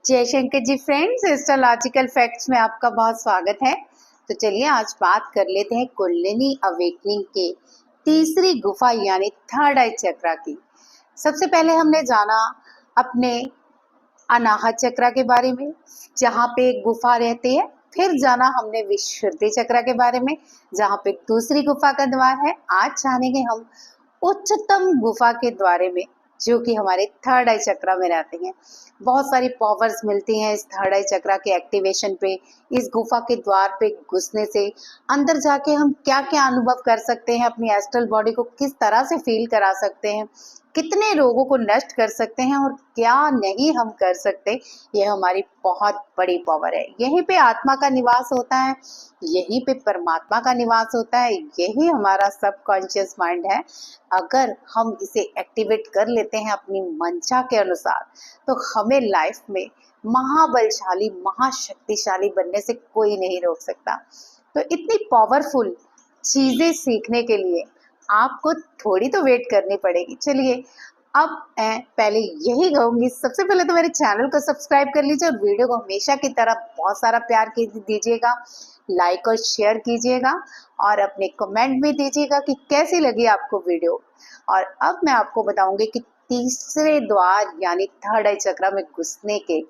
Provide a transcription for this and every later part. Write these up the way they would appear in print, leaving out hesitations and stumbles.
जय Shankar ji friends, astrological facts में आपका बहुत स्वागत है। तो चलिए आज बात कर लेते हैं कुंडलिनी अवेकनिंग के तीसरी गुफा यानी थर्ड आई चक्रा की। सबसे पहले हमने जाना अपने अनाहत चक्रा के बारे में, जहाँ पे एक गुफा रहती है। फिर जाना हमने विशुद्धि चक्रा के बारे में, जहाँ पे दूसरी गुफा का द्वार है। आज जानेंगे हम उच्चतम गुफा के द्वारे में, जो कि हमारे थर्ड आई चक्रा में रहते हैं। बहुत सारी पावर्स मिलती हैं इस थर्ड आई चक्रा के एक्टिवेशन पे। इस गुफा के द्वार पे घुसने से अंदर जाके हम क्या क्या अनुभव कर सकते हैं, अपनी एस्ट्रल बॉडी को किस तरह से फील करा सकते हैं, कितने रोगों को नष्ट कर सकते हैं और क्या नहीं हम कर सकते। यह हमारी बहुत बड़ी पावर है। यहीं पे आत्मा का निवास होता है, यहीं पे परमात्मा का निवास होता है, यही हमारा सबकॉन्शियस माइंड है। अगर हम इसे एक्टिवेट कर लेते हैं अपनी मंशा के अनुसार, तो हमें लाइफ में महाबलशाली महाशक्तिशाली बनने से कोई नहीं रोक सकता। तो इतनी पावरफुल चीजें सीखने के लिए आपको थोड़ी तो वेट करनी पड़ेगी। चलिए अब मैं पहले यही कहूंगी, सबसे पहले तो मेरे चैनल को सब्सक्राइब कर लीजिए और वीडियो को हमेशा की तरह बहुत सारा प्यार दीजिएगा, लाइक और शेयर कीजिएगा और अपने कमेंट भी दीजिएगा कि कैसी लगी आपको वीडियो। और अब मैं आपको बताऊंगी कि तीसरे द्वार यानी थर्ड आई चक्रा में घुसने के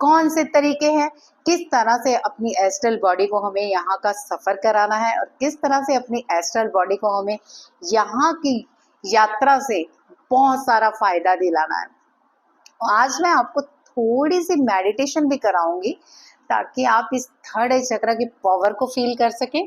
कौन से तरीके हैं, किस तरह से अपनी एस्ट्रल बॉडी को हमें यहाँ का सफर कराना है और किस तरह से अपनी एस्ट्रल बॉडी को हमें यहाँ की यात्रा से बहुत सारा फायदा दिलाना है। आज मैं आपको थोड़ी सी मेडिटेशन भी कराऊंगी ताकि आप इस थर्ड आई चक्र की पावर को फील कर सकें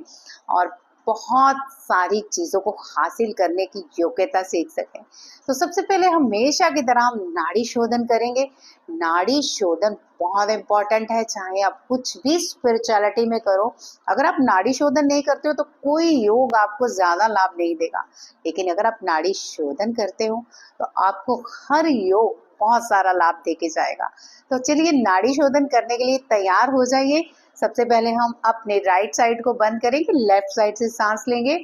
और बहुत सारी चीजों को हासिल करने की योग्यता सीख सकें। तो सबसे पहले हमेशा की तरह हम नाड़ी शोधन करेंगे। नाड़ी शोधन बहुत इंपॉर्टेंट है, चाहे आप कुछ भी स्पिरिचुअलिटी में करो। अगर आप नाड़ी शोधन नहीं करते हो तो कोई योग आपको ज्यादा लाभ नहीं देगा, लेकिन अगर आप नाड़ी शोधन करते हो तो आपको हर योग बहुत सारा लाभ देके जाएगा। तो चलिए नाड़ी शोधन करने के लिए तैयार हो जाइए। सबसे पहले हम अपने राइट साइड को बंद करेंगे, लेफ्ट साइड से सांस लेंगे।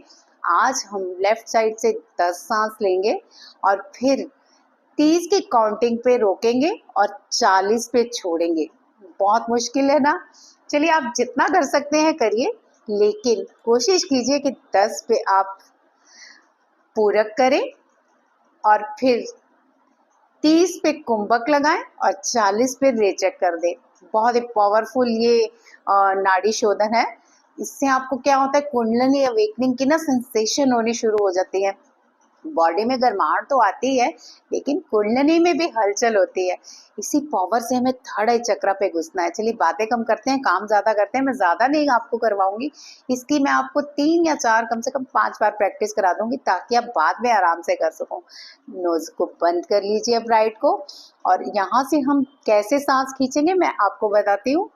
आज हम लेफ्ट साइड से 10 सांस लेंगे और फिर 30 की काउंटिंग पे रोकेंगे और 40 पे छोड़ेंगे। बहुत मुश्किल है ना? चलिए आप जितना कर सकते हैं करिए, लेकिन कोशिश कीजिए कि 10 पे आप पूरक करें और फिर 30 पे कुंभक लगाएं और 40 पे रेचक कर दें। बहुत ही पावरफुल ये नाड़ी शोधन है। इससे आपको क्या होता है, कुंडलिनी अवेकनिंग की ना सेंसेशन होनी शुरू हो जाती है। बॉडी में गर्माहट तो आती है, लेकिन कुंडलिनी में भी हलचल होती है। इसी पावर से हमें थर्ड आई चक्र पे घुसना है। चलिए बातें कम करते हैं, काम ज्यादा करते हैं। मैं ज्यादा नहीं आपको करवाऊंगी, इसकी मैं आपको 3 या 4 कम से कम 5 बार प्रैक्टिस करा दूंगी ताकि आप बाद में आराम से कर सको। नोज को बंद कर लीजिए अब राइट को, और यहाँ से हम कैसे सांस खींचेंगे मैं आपको बताती हूँ।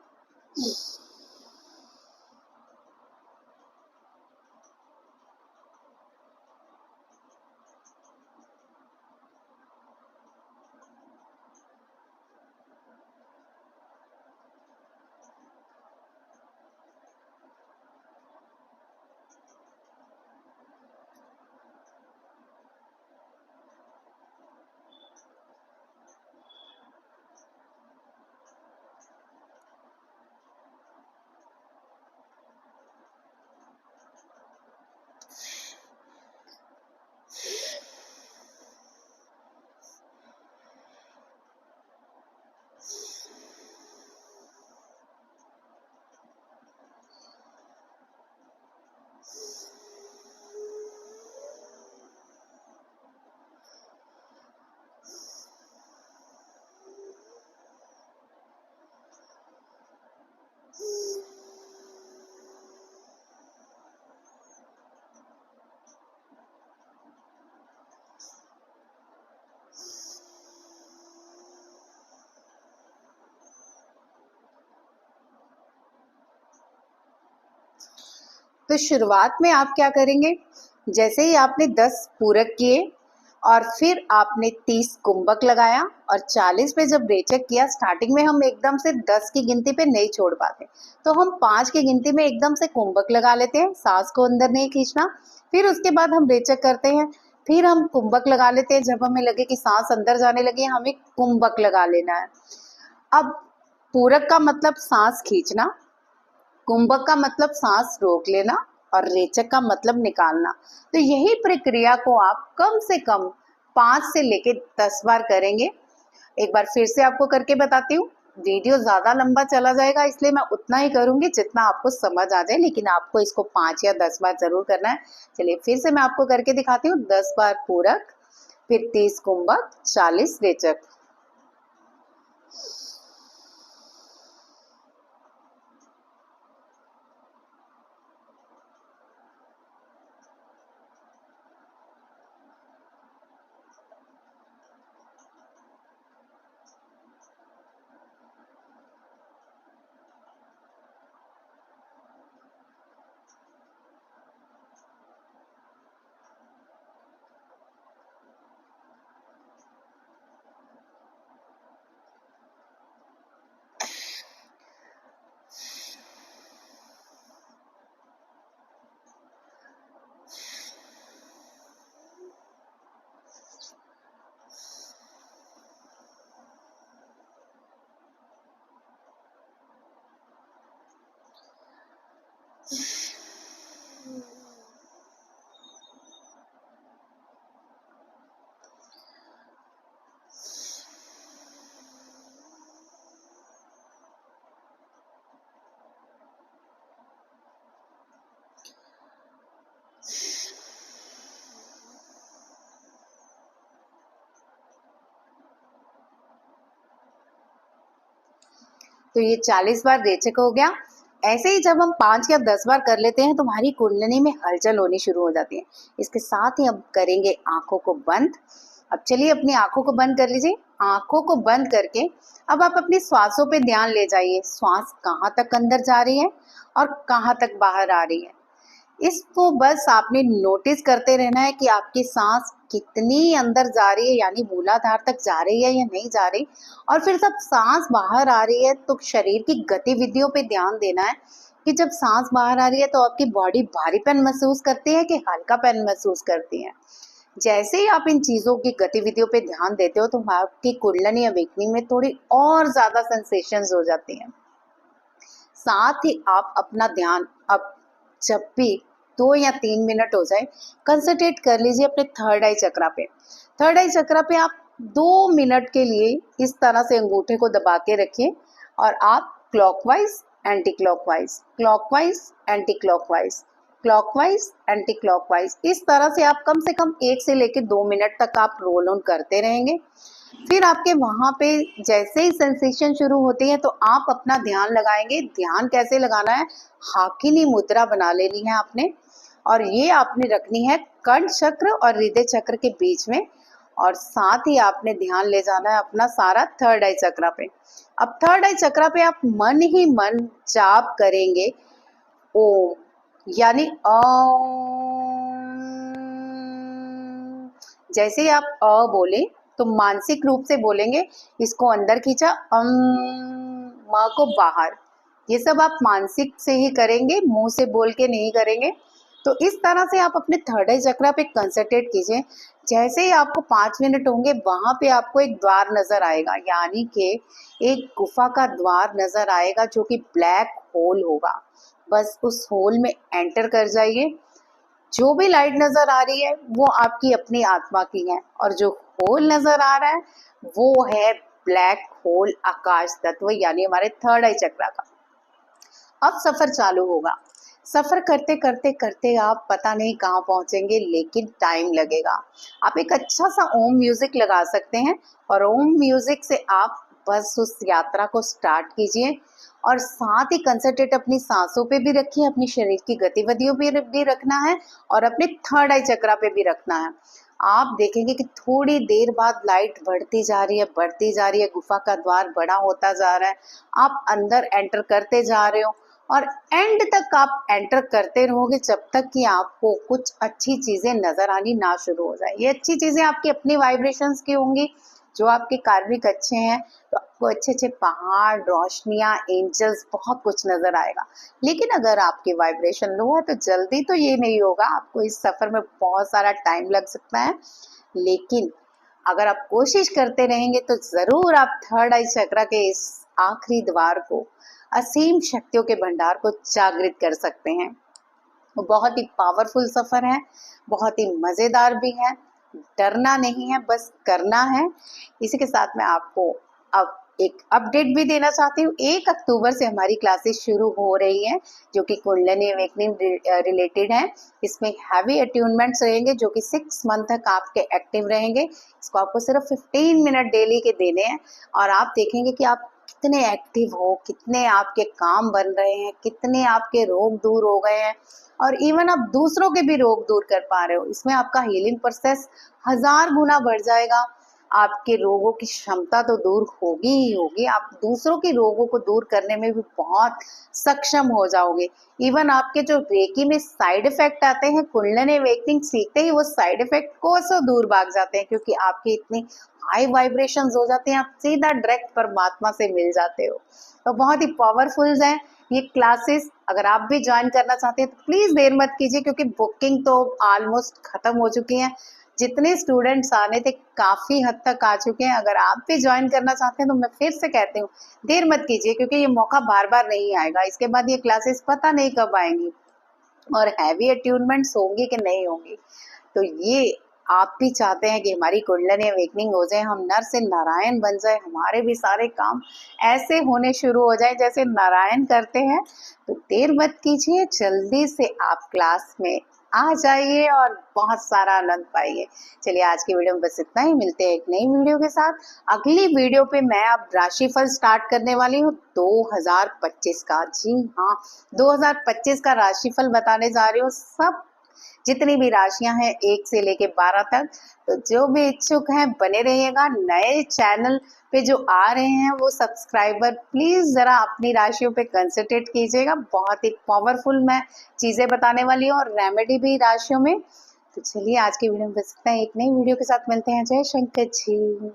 तो शुरुआत में आप क्या करेंगे, जैसे ही आपने 10 पूरक किए और फिर आपने 30 कुंभक लगाया और 40 पे जब रेचक किया, स्टार्टिंग में हम एकदम से 10 की गिनती पे नहीं छोड़ पाते, तो हम 5 की गिनती में एकदम से कुंभक लगा लेते हैं, सांस को अंदर नहीं खींचना। फिर उसके बाद हम रेचक करते हैं, फिर हम कुंभक लगा लेते हैं। जब हमें लगे कि सांस अंदर जाने लगी, हमें कुंभक लगा लेना है। अब पूरक का मतलब सांस खींचना, कुंभक का मतलब सांस रोक लेना और रेचक का मतलब निकालना। तो यही प्रक्रिया को आप कम से कम 5 से लेके 10 बार करेंगे। एक बार फिर से आपको करके बताती हूँ। वीडियो ज्यादा लंबा चला जाएगा, इसलिए मैं उतना ही करूंगी जितना आपको समझ आ जाए, लेकिन आपको इसको 5 या 10 बार जरूर करना है। चलिए फिर से मैं आपको करके दिखाती हूँ। 10 बार पूरक, फिर 30 कुंभक, 40 रेचक। तो ये 40 बार रेचक हो गया। ऐसे ही जब हम 5 या 10 बार कर लेते हैं तो हमारी कुंडलिनी में हलचल होनी शुरू हो जाती है। इसके साथ ही अब करेंगे आंखों को बंद। अब चलिए अपनी आंखों को बंद कर लीजिए। आंखों को बंद करके अब आप अपनी श्वासों पे ध्यान ले जाइए। श्वास कहाँ तक अंदर जा रही है और कहाँ तक बाहर आ रही है, इसको बस आपने नोटिस करते रहना है कि आपकी सांस कितनी अंदर जा रही है, यानी मूलाधार तक जा रही है या नहीं जा रही। और फिर जब सांस बाहर आ रही है तो शरीर की गतिविधियों पे ध्यान देना है कि जब सांस बाहर आ रही है तो आपकी बॉडी भारीपन महसूस करती है कि हल्कापन महसूस करती है। जैसे ही आप इन चीजों की गतिविधियों पे ध्यान देते हो तो आपकी कुंडलिनी अवेकनिंग में थोड़ी और ज्यादा सेंसेशंस हो जाती हैं। साथ ही आप अपना ध्यान अब जब भी 2 या 3 मिनट हो जाए कंसंट्रेट कर लीजिए अपने थर्ड आई चक्रा पे। थर्ड आई चक्रा पे आप 2 मिनट के लिए इस तरह से अंगूठे को दबा के रखिए और आप clockwise anti clockwise, clockwise anti clockwise, clockwise anti clockwise, इस तरह से आप कम से कम 1 से लेकर 2 मिनट तक आप रोल ऑन करते रहेंगे। फिर आपके वहां पे जैसे ही सेंसेशन शुरू होती है तो आप अपना ध्यान लगाएंगे। ध्यान कैसे लगाना है, हाकिनी मुद्रा बना लेनी है आपने, और ये आपने रखनी है कंठ चक्र और हृदय चक्र के बीच में। और साथ ही आपने ध्यान ले जाना है अपना सारा थर्ड आई चक्रा पे। अब थर्ड आई चक्रा पे आप मन ही मन जाप करेंगे ओम, यानी जैसे ही आप बोले तो मानसिक रूप से बोलेंगे, इसको अंदर खींचा, म को बाहर। ये सब आप मानसिक से ही करेंगे, मुंह से बोल के नहीं करेंगे। तो इस तरह से आप अपने थर्ड आई चक्रा पे कंसंट्रेट कीजिए। जैसे ही आपको 5 मिनट होंगे वहां पे आपको एक द्वार नजर आएगा, यानी कि एक गुफा का द्वार नजर आएगा जो कि ब्लैक होल होगा। बस उस होल में एंटर कर जाइए। जो भी लाइट नजर आ रही है वो आपकी अपनी आत्मा की है, और जो होल नजर आ रहा है वो है ब्लैक होल आकाश तत्व, यानी हमारे थर्ड आई चक्रा का। अब सफर चालू होगा। सफर करते करते करते आप पता नहीं कहाँ पहुंचेंगे, लेकिन टाइम लगेगा। आप एक अच्छा सा ओम म्यूजिक लगा सकते हैं और ओम म्यूजिक से आप बस उस यात्रा को स्टार्ट कीजिए। और साथ ही कंसंट्रेट अपनी सांसों पे भी रखिए, अपनी शरीर की गतिविधियों पे भी रखना है और अपने थर्ड आई चक्रा पे भी रखना है। आप देखेंगे कि थोड़ी देर बाद लाइट बढ़ती जा रही है, बढ़ती जा रही है, गुफा का द्वार बड़ा होता जा रहा है, आप अंदर एंटर करते जा रहे हो और एंड तक आप एंटर करते रहोगे जब तक कि आपको कुछ अच्छी चीजें नजर आनी ना शुरू हो जाए। ये अच्छी चीजें आपकी अपनी वाइब्रेशंस की होंगी, जो आपके कार्मिक अच्छे हैं तो आपको अच्छे अच्छे पहाड़, रोशनियां, एंजल्स, बहुत कुछ नजर आएगा। लेकिन अगर आपकी वाइब्रेशन लो है तो जल्दी तो ये नहीं होगा, आपको इस सफर में बहुत सारा टाइम लग सकता है। लेकिन अगर आप कोशिश करते रहेंगे तो जरूर आप थर्ड आई चक्रा के इस आखिरी द्वार को, असीम शक्तियों के भंडार को जागृत कर सकते हैं। वो बहुत ही पावरफुल सफर है, बहुत ही मजेदार भी है। डरना नहीं है, बस करना है। इसी के साथ मैं आपको अब एक अपडेट भी देना चाहती हूँ। 1 अक्टूबर से हमारी क्लासेस शुरू हो रही हैं, जो कि कुंडलिनी अवेकनिंग रिलेटेड है। इसमें हैवी अट्यूनमेंट्स रहेंगे, जो कि 6 मंथ तक आपके एक्टिव रहेंगे। इसको आपको सिर्फ 15 मिनट डेली के देने हैं, और आप देखेंगे कि आप कितने एक्टिव हो, कितने आपके काम बन रहे हैं, कितने आपके रोग दूर हो गए हैं, और इवन आप दूसरों के भी रोग दूर कर पा रहे हो। इसमें आपका हीलिंग प्रोसेस 1000 गुना बढ़ जाएगा। आपके रोगों की क्षमता तो दूर होगी ही होगी, आप दूसरों के रोगों को दूर करने में भी बहुत सक्षम हो जाओगे। इवन आपके जो रेकी में साइड इफेक्ट आते हैं, कुंडलिनी अवेकनिंग सीखते ही वो साइड इफेक्ट को सो दूर भाग जाते हैं, क्योंकि आपकी इतनी हाई वाइब्रेशंस हो जाते हैं, आप सीधा डायरेक्ट परमात्मा से मिल जाते हो। तो बहुत ही पावरफुल है ये क्लासेस। अगर आप भी ज्वाइन करना चाहते हैं तो प्लीज देर मत कीजिए, क्योंकि बुकिंग तो ऑलमोस्ट खत्म हो चुकी है। जितने स्टूडेंट्स आने थे काफी हद तक आ चुके हैं। अगर आप भी ज्वाइन करना चाहते हैं तो मैं फिर से कहती हूँ, देर मत कीजिए, क्योंकि ये मौका बार बार नहीं आएगा। इसके बाद ये क्लासेस पता नहीं कब आएंगी, और हैवी अट्यूनमेंट्स होंगी कि नहीं होंगी। तो ये आप भी चाहते हैं कि हमारी कुंडलिनी अवेकनिंग हो जाए, हम नर से नारायण बन जाए, हमारे भी सारे काम ऐसे होने शुरू हो जाए जैसे नारायण करते हैं। तो देर मत कीजिए, जल्दी से आप क्लास में आ जाइए और बहुत सारा आनंद पाइए। चलिए आज की वीडियो में बस इतना ही, मिलते हैं एक नई वीडियो के साथ। अगली वीडियो पे मैं अब राशिफल स्टार्ट करने वाली हूँ 2025 का। जी हाँ, 2025 का राशिफल बताने जा रही हूँ। सब जितनी भी राशियां हैं 1 से लेके 12 तक। तो जो भी इच्छुक हैं बने रहिएगा। नए चैनल पे जो आ रहे हैं वो सब्सक्राइबर प्लीज जरा अपनी राशियों पे कंसंट्रेट कीजिएगा। बहुत ही पावरफुल मैं चीजें बताने वाली हूँ, और रेमेडी भी राशियों में। तो चलिए आज की वीडियो में बस इतना ही। एक नई वीडियो के साथ मिलते हैं। जय शंकर जी।